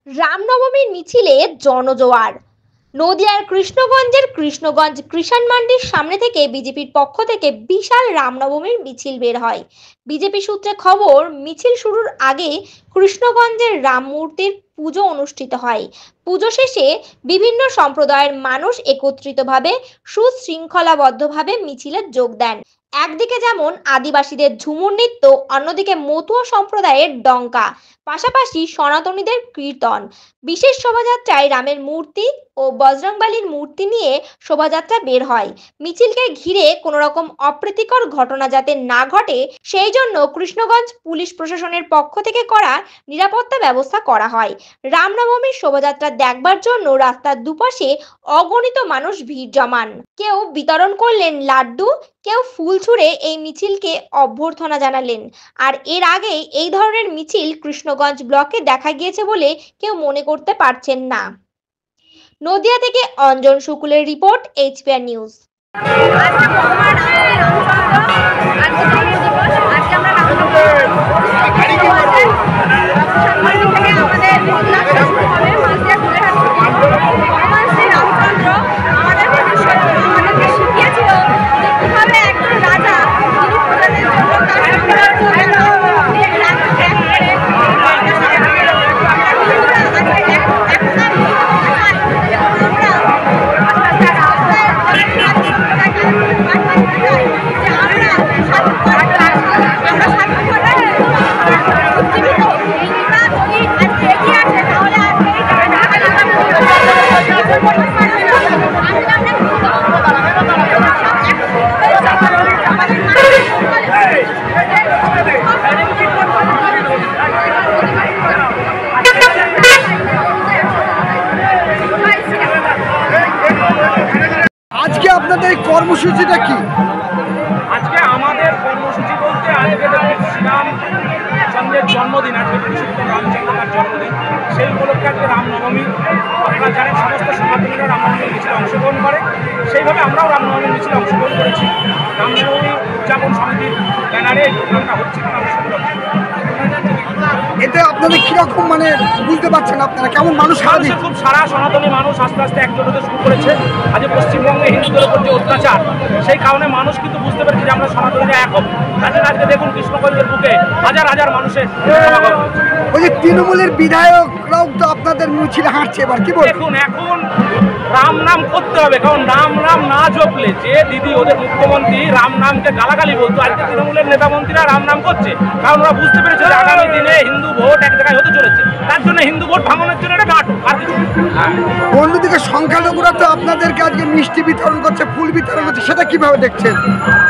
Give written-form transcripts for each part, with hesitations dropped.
রামনবমীর মিছিলে জনজোয়ার। নদিয়ার কৃষ্ণগঞ্জের কৃষ্ণগঞ্জ কৃষাণ মান্ডির সামনে থেকে বিজেপির পক্ষ থেকে বিশাল রামনবমীর মিছিল বের হয়। বিজেপি সূত্রে খবর, মিছিল শুরুর আগে কৃষ্ণগঞ্জের রাম মূর্তির পুজো অনুষ্ঠিত হয়। পুজো শেষে বিভিন্ন সম্প্রদায়ের মানুষ একত্রিতভাবে সুশৃঙ্খলাবদ্ধভাবে মিছিলে যোগ দেন। একদিকে যেমন আদিবাসীদের ঝুমুর নৃত্য, অন্যদিকে মতুয়া সম্প্রদায়ের ডঙ্কা, পাশাপাশি সনাতনীদের কীর্তন। বিশেষ শোভাযাত্রায় রামের মূর্তি ও বজরংবলীর মূর্তি নিয়ে শোভাযাত্রা বের হয়। মিছিলকে ঘিরে কোনো রকম অপ্রীতিকর ঘটনা যাতে না ঘটে সেই জন্য কৃষ্ণগঞ্জ পুলিশ প্রশাসনের পক্ষ থেকে করা নিরাপত্তা ব্যবস্থা করা হয়। রামনবমীর শোভাযাত্রা দেখবার জন্য রাস্তার দুপাশে অগণিত মানুষ ভিড় জমান। কেউ বিতরণ করলেন লাড্ডু, কেউ ফুল ছুঁড়ে এই মিছিলকে অভ্যর্থনা জানালেন। আর এর আগে এই ধরনের মিছিল কৃষ্ণগঞ্জ ব্লকে দেখা গিয়েছে বলে কেউ মনে করতে পারছেন না। নদিয়া থেকে অঞ্জন শুকুলের রিপোর্ট, HPR নিউজ। আজকে আপনাদের এই কর্মসূচিটা কি? আজকে আমাদের কর্মসূচি বলতে আজকে শ্রীরামচন্দ্রের জন্মদিন, আজকে পুরুষোত্তম রামচন্দ্রের জন্মদিন। সেই উপলক্ষে আজকে রামনবমী, আপনারা জানেন সমস্ত সনাতনীরা রামনবমীর মিছিলে অংশগ্রহণ করে, সেইভাবে আমরাও রামনবমীর মিছিলে অংশগ্রহণ করেছি। রামনবমী উদযাপন সমিতির ব্যানারে এই প্রোগ্রামটা হচ্ছে। এতে আপনাদের কিরকম বুঝতে পারছেন, আপনারা কেমন মানুষ সারা দিন? খুব সারা সনাতনী মানুষ আস্তে আস্তে একজোট হতে শুরু করেছে। আজ পশ্চিমবঙ্গে হিন্দুদের উপর যে অত্যাচার, সেই কারণে মানুষ কিন্তু বুঝতে পেরেছে যে আমরা সনাতনীরা এক হব। তাদের আজকে দেখুন কৃষ্ণগঞ্জের বুকে হাজার হাজার মানুষের ওই যে তৃণমূলের বিধায়করাও তো আপনাদের মিছিলে হাঁটছে, এবার কি বলবেন? দেখুন, এখন রাম নাম করতে হবে, কারণ রাম নাম না জপলে, যে দিদি ওদের মুখ্যমন্ত্রী রাম নামকে গালাগালি বলতো, আজকে তৃণমূলের নেতা মন্ত্রীরা রাম নাম করছে, কারণ ওরা বুঝতে পেরেছে যে আগামী দিনে হিন্দু ভোট এক জায়গায় হতে চলেছে। তার জন্য হিন্দু ভোট ভাঙনের জন্য এটা নাটক, আর কিছু। অন্যদিকে সংখ্যালঘুরা তো আপনাদেরকে আজকে মিষ্টি বিতরণ করছে, ফুল বিতরণ করছে, সেটা কিভাবে দেখছেন?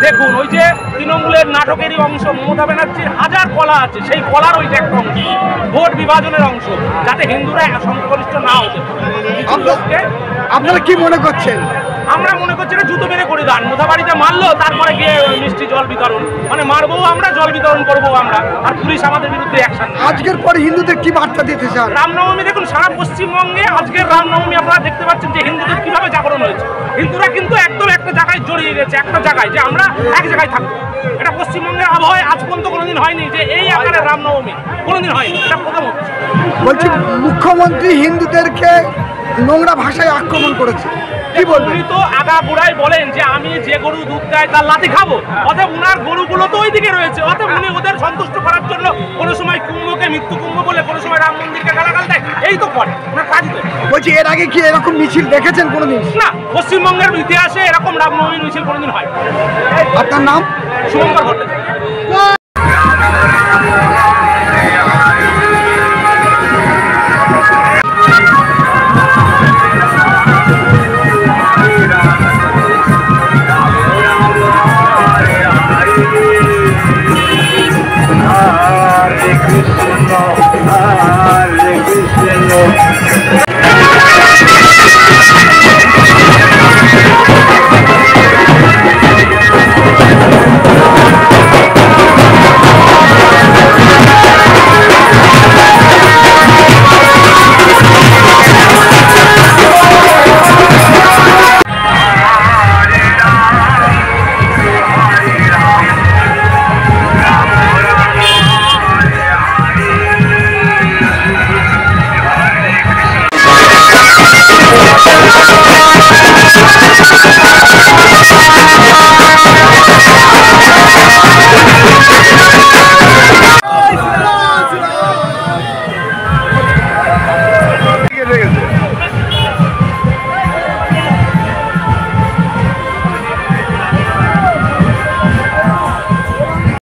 দেখুন, ওই যে তৃণমূলের নাটকেরই অংশ, মমতা ব্যানার্জির হাজার কলা আছে, সেই কলার ওইটা একটা অংশ, ভোট বিভাজনের অংশ, যাতে হিন্দুরা সংখ্যাগরিষ্ঠ না হতে পারে। আপনারা কি মনে করছেন? আমরা মনে করছি এটা জুতো বেড়ে করে দান, মোথাবাড়িতে মারলো, তারপরে গিয়ে মিষ্টি জল বিতরণ, মারবো আমরা, জল বিতরণ করবো আমরা, আর পুলিশ আমাদের বিরুদ্ধে অ্যাকশন। আজকের পরে হিন্দুদের কি বার্তা দিতে চান? রামনবমী দেখুন, সারা পশ্চিমবঙ্গে আজকের রামনবমী আপনারা দেখতে পাচ্ছেন যে হিন্দুদের কিভাবে জাগরণ হয়েছে। হিন্দুরা কিন্তু একদম একটা জায়গায় জড়িয়ে গেছে, একটা জায়গায়, যে আমরা এক জায়গায় থাকবো। এটা পশ্চিমবঙ্গের আবহাওয়ায় আজ পর্যন্ত কোনোদিন হয়নি, যে এই আকারে রামনবমী কোনোদিন হয়নি, এটা প্রথম হচ্ছে। বলছি, মুখ্যমন্ত্রী হিন্দুদেরকে নোংরা ভাষায় আক্রমণ করেছে, কি বলবেন? উনি তো আগাগোড়াই বলেন যে আমি যে গরু দুধ দেয় তার লাথি খাবো, অতএব উনার গরুগুলো তো ওই দিকে রয়েছে, অতএব উনি ওদের সন্তুষ্ট করার জন্য কোনো সময় কুম্ভকে মৃত্যু কুম্ভ বলে, কোনো সময় রাম মন্দিরকে গালাগাল দেয়, এই তো করে ওনার কাজ। তো বলছি, এর আগে কি এরকম মিছিল দেখেছেন কোনোদিন? না, পশ্চিমবঙ্গের ইতিহাসে এরকম রামনবমীর মিছিল কোনোদিন হয়। আপনার নাম? শুভঙ্কর ভট্টাচার্য। Hare Krishna